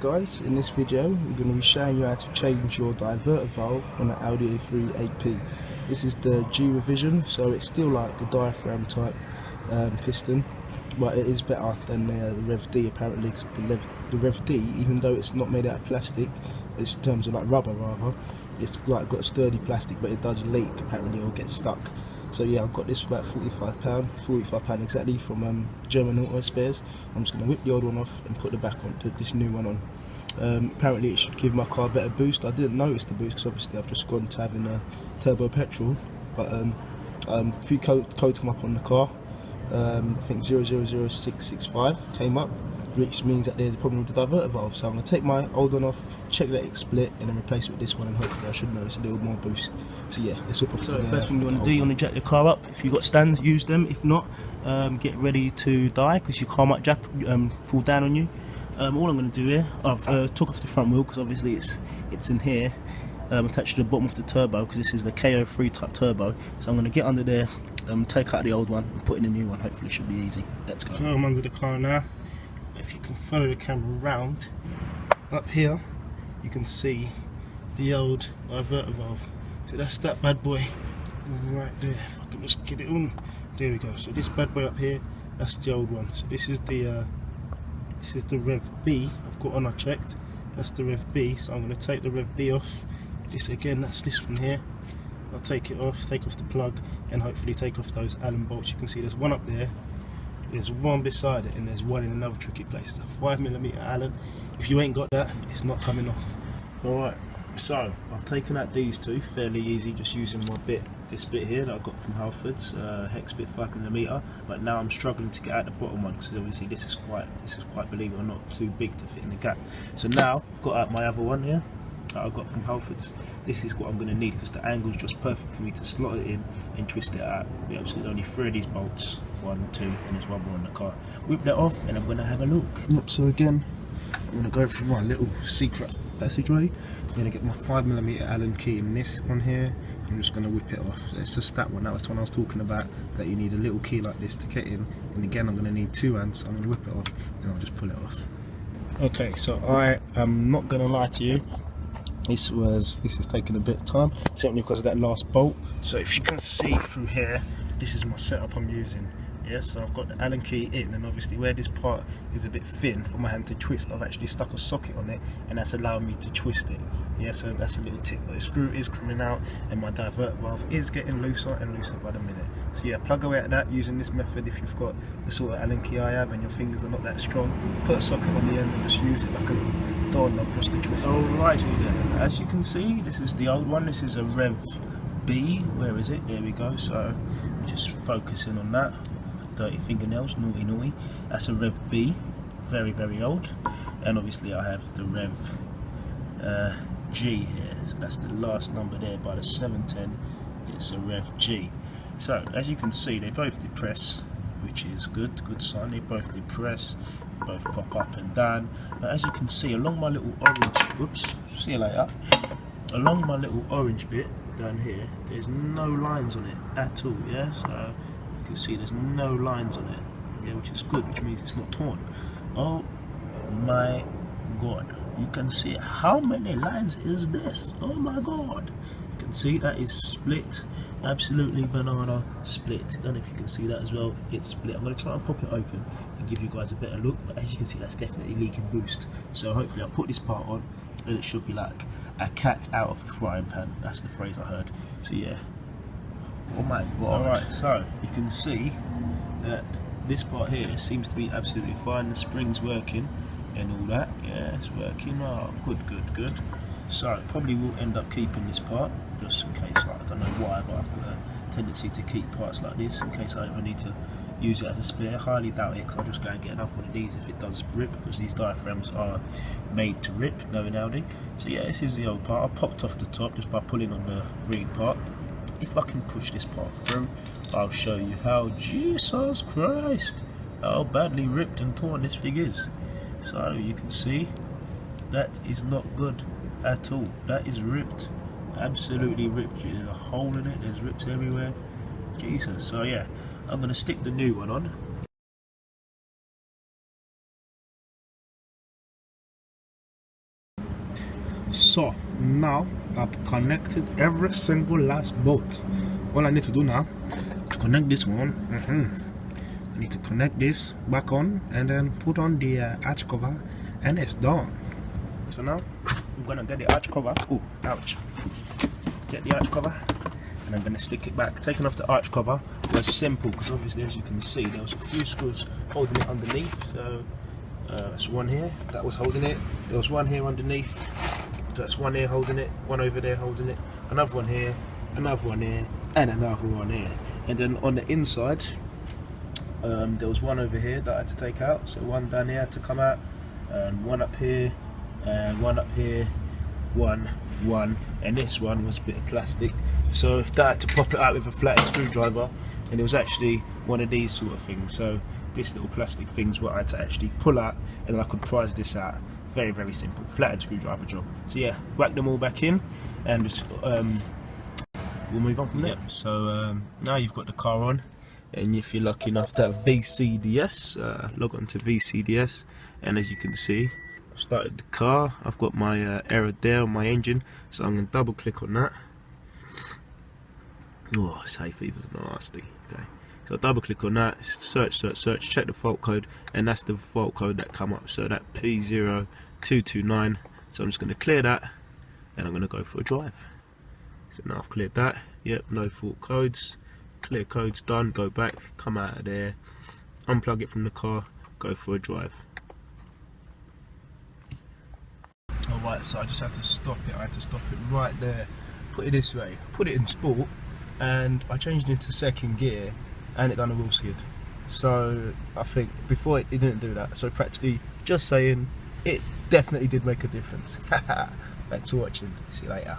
guys, in this video I'm going to be showing you how to change your diverter valve on an Audi A3 8P. This is the G revision, so it's still like a diaphragm type piston, but it is better than the Rev D apparently, because the Rev D, even though it's not made out of plastic, it's in terms of like rubber rather, it's like got a sturdy plastic, but it does leak apparently or get stuck. So yeah, I've got this for about £45 exactly from German Auto Spares. I'm just going to whip the old one off and put the back on to this new one on. Apparently it should give my car a better boost. I didn't notice the boost because obviously I've just gone to having a turbo petrol, but a few codes come up on the car. I think 000665 came up, which means that there's a problem with the diverter valve. So I'm going to take my old one off, check that it's split, and then replace it with this one, and hopefully I should notice a little more boost. So yeah, let's whip off. So the first thing you want to do, you want to jack your car up. If you've got stands, use them. If not, get ready to die, because your car might fall down on you. All I'm going to do here, I've took off the front wheel because obviously it's in here, attached to the bottom of the turbo, because this is the KO3 type turbo. So I'm going to get under there, take out the old one and put in a new one. Hopefully it should be easy. Let's go. So I'm under the car now. If you can follow the camera around, up here you can see the old diverter valve. So that's that bad boy right there. If I can just get it on, there we go. So this bad boy up here, that's the old one. So this is the Rev B I've got on. I checked, that's the Rev B. So I'm going to take the Rev B off. This again, that's this one here. I'll take it off, take off the plug, and hopefully take off those Allen bolts. You can see there's one up there, there's one beside it, and there's one in another tricky place. It's a 5mm Allen. If you ain't got that, it's not coming off. Alright, so I've taken out these two fairly easy, just using my bit, this bit here that I got from Halfords, hex bit 5mm. But now I'm struggling to get out the bottom one, because obviously this is quite, believe it or not, too big to fit in the gap. So now I've got out my other one here that I got from Halfords. This is what I'm going to need, because the angle's just perfect for me to slot it in and twist it out. Yeah, so there's only 3 of these bolts, 1, 2, and there's one more in the car. Whip that off and I'm going to have a look. Yep, so again, I'm going to go for my little secret passageway. I'm going to get my 5mm Allen key in this one here. I'm just going to whip it off. It's just that one. That was the one I was talking about, that you need a little key like this to get in. And again, I'm going to need 2 hands, so I'm going to whip it off and I'll just pull it off. Okay, so I am not going to lie to you. This is taking a bit of time, simply because of that last bolt. So if you can see through here, this is my setup I'm using. Yeah, so I've got the Allen key in, and obviously where this part is a bit thin for my hand to twist, I've actually stuck a socket on it, and that's allowing me to twist it. Yeah, so that's a little tip. But the screw is coming out, and my diverter valve is getting looser and looser by the minute. So yeah, plug away at that using this method. If you've got the sort of Allen key I have and your fingers are not that strong, put a socket on the end and just use it like a little door knob just to twist it. Alrighty then, as you can see, this is the old one. This is a Rev B. Where is it? There we go. So just focusing on that. Dirty fingernails, naughty naughty. That's a Rev B, very, very old. And obviously I have the Rev G here, so that's the last number there by the 710. It's a Rev G. So as you can see, they both depress, which is good sign. They both depress, both pop up and down. But as you can see, along my little orange, whoops, see you later, along my little orange bit down here, there's no lines on it at all. Yeah, so you can see there's no lines on it, yeah, which is good, which means it's not torn. Oh my god, you can see how many lines is this? Oh my god, you can see that is split, absolutely banana split. Don't know if you can see that as well, it's split. I'm going to try and pop it open and give you guys a better look, but as you can see, that's definitely leaking boost. So hopefully I'll put this part on and it should be like a cat out of a frying pan. That's the phrase I heard. So yeah, oh my god. Alright, so you can see that this part here seems to be absolutely fine. The spring's working and all that. Yeah, it's working. Oh, good. So probably will end up keeping this part, just in case, like, I don't know why, but I've got a tendency to keep parts like this in case I ever need to use it as a spare. Highly doubt it, because I'll just go and get another one of these if it does rip, because these diaphragms are made to rip, knowing Audi. So yeah, this is the old part. I popped off the top just by pulling on the green part. If I can push this part through, I'll show you how, Jesus Christ, how badly ripped and torn this thing is. So you can see that is not good at all. That is ripped, absolutely ripped. There's a hole in it, there's rips everywhere. Jesus. So yeah, I'm going to stick the new one on. So now I've connected every single last bolt. All I need to do now to connect this one, I need to connect this back on and then put on the arch cover, and it's done. So now I'm gonna get the arch cover. Oh, ouch! Get the arch cover, and I'm gonna stick it back. Taking off the arch cover was simple because obviously, as you can see, there was a few screws holding it underneath. So that's one here that was holding it. There was one here underneath. That's one here holding it. One over there holding it. Another one here. Another one here. And another one here. And then on the inside, there was one over here that I had to take out. So one down here had to come out, and one up here, and one up here, one, and this one was a bit of plastic. So that I had to pop it out with a flathead screwdriver, and it was actually one of these sort of things. So this little plastic thing's what I had to actually pull out, and then I could prise this out. Very, very simple flathead screwdriver job. So yeah, whack them all back in, and just we'll move on from there. So now you've got the car on, and if you're lucky enough to have VCDS, log on to VCDS, and as you can see, I've started the car. I've got my error there on my engine, so I'm going to double click on that. Oh, safe fever's nasty. Okay, so double click on that, search, check the fault code, and that's the fault code that come up. So that P0229. So I'm just going to clear that, and I'm going to go for a drive. So now I've cleared that. Yep, no fault codes. Clear codes done. Go back, come out of there, unplug it from the car, go for a drive. Alright, so I just had to stop it. I had to stop it right there. Put it this way. Put it in sport, and I changed it into second gear, and it done a wheel skid. So I think before it didn't do that. So practically, just saying, it definitely did make a difference. Thanks for watching. See you later.